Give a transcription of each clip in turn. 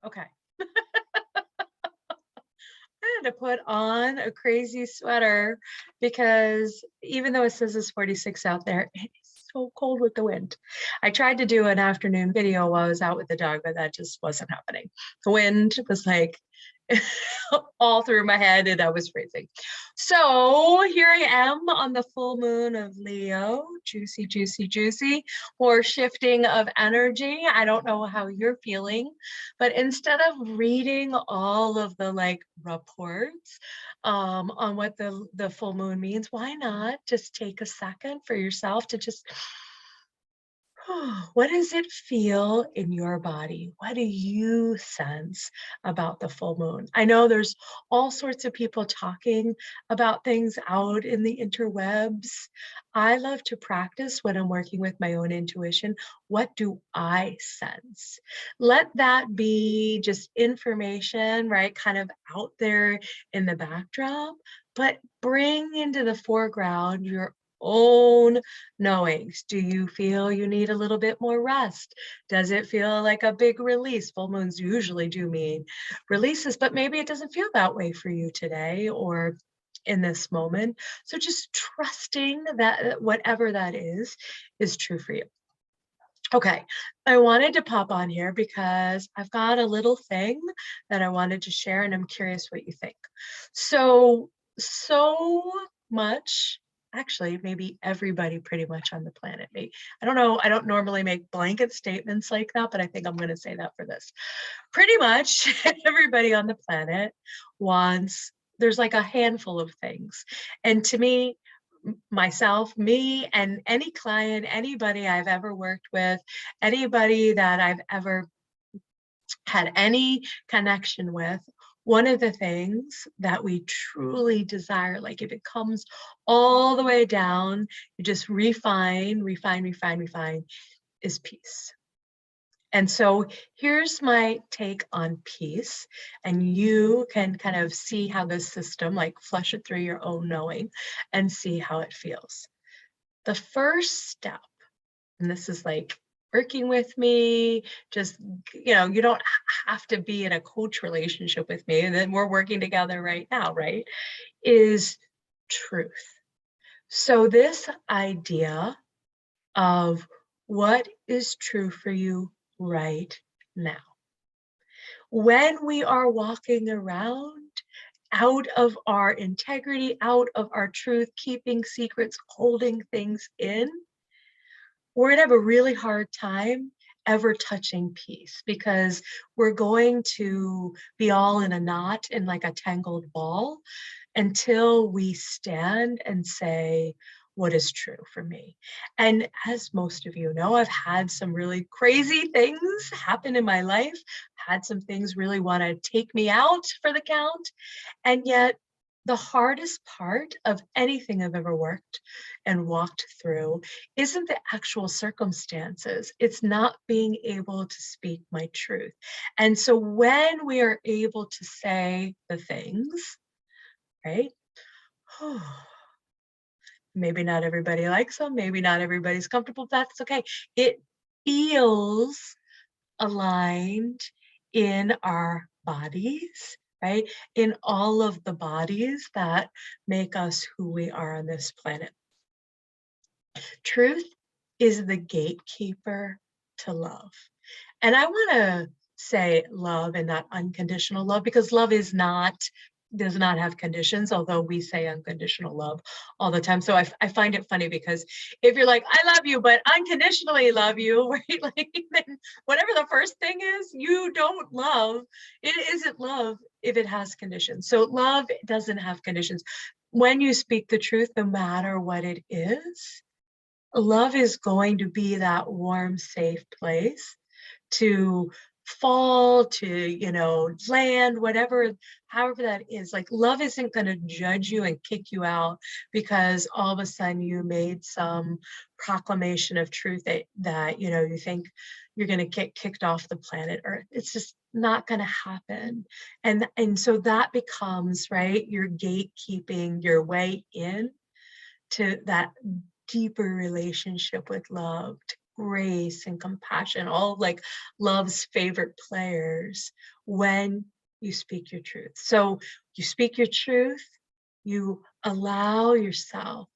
Okay. I had to put on a crazy sweater because even though it says it's 46 out there, it is so cold with the wind. I tried to do an afternoon video while I was out with the dog, but that just wasn't happening. The wind was like all through my head and I was freezing. So here I am on the full moon of Leo, juicy, juicy, juicy, or shifting of energy. I don't know how you're feeling, but instead of reading all of the like reports on what the full moon means, why not just take a second for yourself to just what does it feel in your body? What do you sense about the full moon? I know there's all sorts of people talking about things out in the interwebs. I love to practice when I'm working with my own intuition. What do I sense? Let that be just information, right? Kind of out there in the backdrop, but bring into the foreground your own knowings. Do you feel you need a little bit more rest? Does it feel like a big release? Full moons usually do mean releases, but maybe it doesn't feel that way for you today or in this moment. So just trusting that whatever that is true for you. Okay, I wanted to pop on here because I've got a little thing that I wanted to share and I'm curious what you think. So much, actually, maybe everybody pretty much on the planet. I don't know, I don't normally make blanket statements like that, but I think I'm going to say that for this. Pretty much everybody on the planet wants, there's like a handful of things. And to me, myself, me, and any client, anybody I've ever worked with, anybody that I've ever had any connection with, one of the things that we truly desire, like if it comes all the way down, you just refine, is peace. And so here's my take on peace, and you can kind of see how this system, like flush it through your own knowing and see how it feels. The first step, and this is like working with me, just, you don't have to be in a coach relationship with me, and then we're working together right now, right? Is truth. So this idea of what is true for you right now. When we are walking around out of our integrity, out of our truth, keeping secrets, holding things in, we're gonna have a really hard time ever touching peace because we're going to be all in a knot in like a tangled ball until we stand and say, what is true for me? And as most of you know, I've had some really crazy things happen in my life, had some things really want to take me out for the count. And yet, the hardest part of anything I've ever worked and walked through isn't the actual circumstances. It's not being able to speak my truth. And so when we are able to say the things, right? Maybe not everybody likes them. Maybe not everybody's comfortable. That's okay. It feels aligned in our bodies, right? In all of the bodies that make us who we are on this planet. Truth is the gatekeeper to love. And I want to say love and not unconditional love, because love does not have conditions, although we say unconditional love all the time. So I find it funny because if you're like, I love you, but unconditionally love you, right? Like, then whatever the first thing is, you don't love, it isn't love if it has conditions. So love doesn't have conditions. When you speak the truth, no matter what it is, love is going to be that warm, safe place to fall, to land, whatever, however that is. Like, love isn't going to judge you and kick you out because all of a sudden you made some proclamation of truth that you think you're going to get kicked off the planet Earth. It's just not going to happen. And so that becomes, right, your gatekeeping your way in to that deeper relationship with love, to grace and compassion, all of like love's favorite players when you speak your truth. So you speak your truth, you allow yourself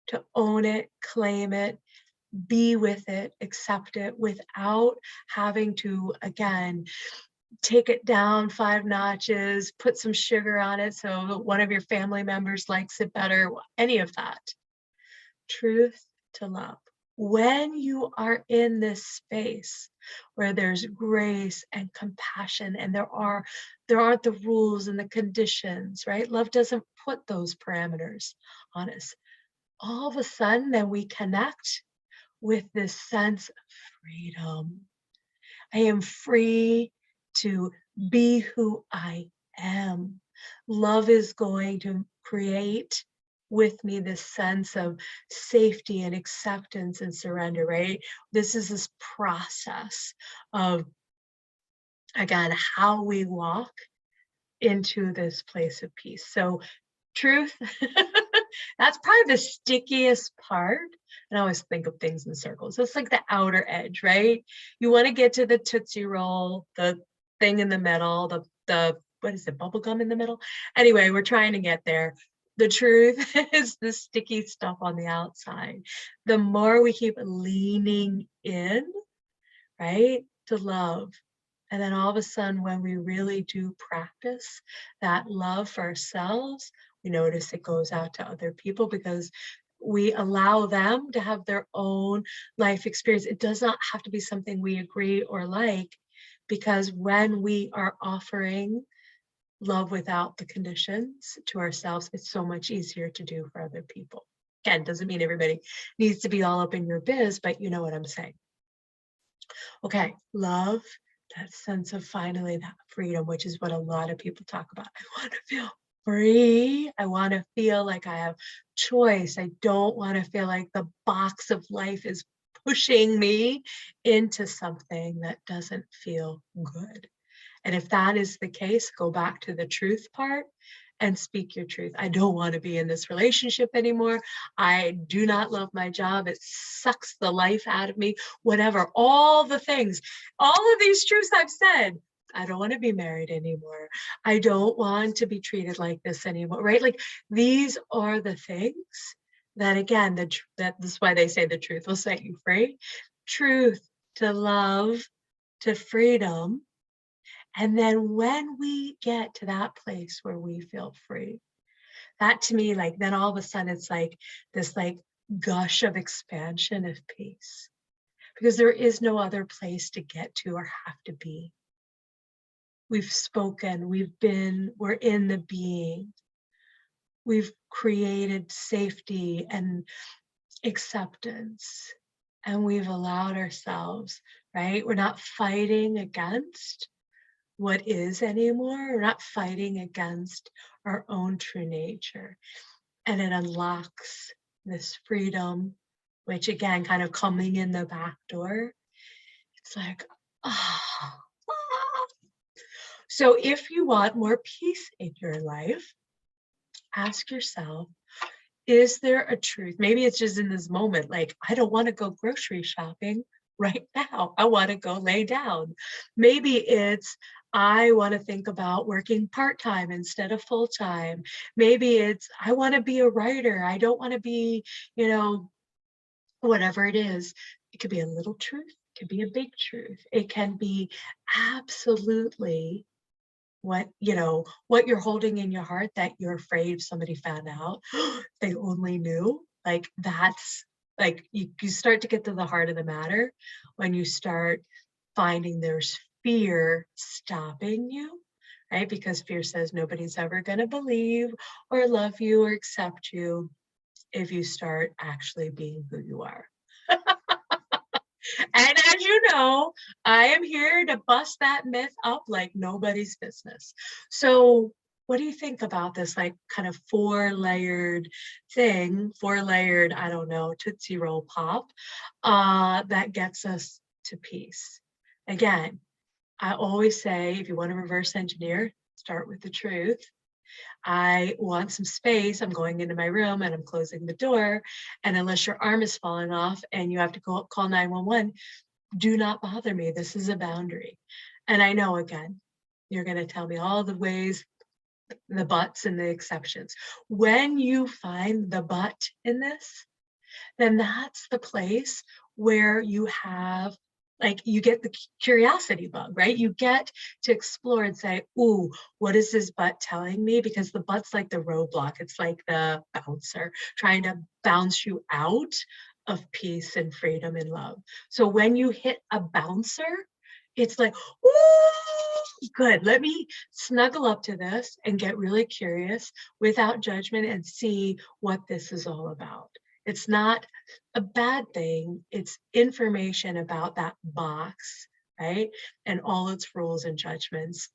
to own it, claim it, be with it, accept it without having to, again, take it down 5 notches, put some sugar on it so one of your family members likes it better, any of that. Truth to love. When you are in this space where there's grace and compassion and there aren't the rules and the conditions, right? Love doesn't put those parameters on us. All of a sudden, then we connect with this sense of freedom. I am free to be who I am. Love is going to create with me this sense of safety and acceptance and surrender, right? This is this process of, again, how we walk into this place of peace. So truth, that's probably the stickiest part. And I always think of things in circles. It's like the outer edge, right? You want to get to the Tootsie Roll, the thing in the middle, the what is it, bubble gum in the middle? Anyway, we're trying to get there. The truth is the sticky stuff on the outside. The more we keep leaning in, right, to love, and then all of a sudden, when we really do practice that love for ourselves, we notice it goes out to other people because we allow them to have their own life experience. It does not have to be something we agree or like, because when we are offering love without the conditions to ourselves, it's so much easier to do for other people. Again, doesn't mean everybody needs to be all up in your biz, but you know what I'm saying. Okay, love, that sense of finally that freedom, which is what a lot of people talk about. I want to feel free. I want to feel like I have choice. I don't want to feel like the box of life is pushing me into something that doesn't feel good. And if that is the case, go back to the truth part and speak your truth. I don't want to be in this relationship anymore. I do not love my job. It sucks the life out of me. Whatever, all the things, all of these truths I've said. I don't want to be married anymore. I don't want to be treated like this anymore, right? Like these are the things that, again, that this is why they say the truth will set you free. Truth to love, to freedom. And then when we get to that place where we feel free, that to me, like, then all of a sudden it's like this like gush of expansion of peace, because there is no other place to get to or have to be. We've spoken, we're in the being. We've created safety and acceptance, and we've allowed ourselves, right? We're not fighting against what is anymore. We're not fighting against our own true nature. And it unlocks this freedom, which again, kind of coming in the back door. It's like, ah. So if you want more peace in your life, ask yourself, is there a truth? Maybe it's just in this moment, like, I don't want to go grocery shopping right now. I want to go lay down. Maybe it's, I want to think about working part-time instead of full-time. Maybe it's, I want to be a writer. I don't want to be, whatever it is. It could be a little truth. It could be a big truth. It can be absolutely what you're holding in your heart that you're afraid if somebody found out, they only knew. Like, that's like, you start to get to the heart of the matter when you start finding there's fear stopping you, right? Because fear says nobody's ever going to believe or love you or accept you if you start actually being who you are. And as you know, I am here to bust that myth up like nobody's business. So what do you think about this, like, kind of four-layered, I don't know, Tootsie Roll pop, that gets us to peace? Again, I always say, if you want to reverse engineer, start with the truth. I want some space. I'm going into my room and I'm closing the door. And unless your arm is falling off and you have to call 911, do not bother me. This is a boundary. And I know, again, you're going to tell me all the ways, the buts and the exceptions. When you find the but in this, then that's the place where you have, like, you get the curiosity bug, right? You get to explore and say, ooh, what is this butt telling me? Because the butt's like the roadblock. It's like the bouncer trying to bounce you out of peace and freedom and love. So when you hit a bouncer, it's like, ooh, good. Let me snuggle up to this and get really curious without judgment and see what this is all about. It's not a bad thing. It's information about that box, right? And all its rules and judgments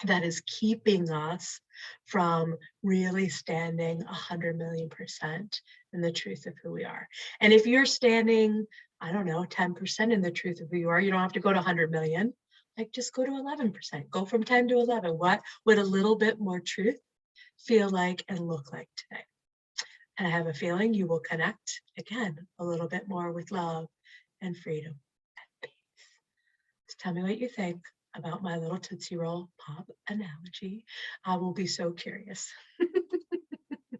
that is keeping us from really standing 100 million% in the truth of who we are. And if you're standing, I don't know, 10% in the truth of who you are, you don't have to go to 100 million. Like, just go to 11%. Go from 10 to 11. What would a little bit more truth feel like and look like today? And I have a feeling you will connect again a little bit more with love and freedom and peace. Just tell me what you think about my little Tootsie Roll Pop analogy. I will be so curious.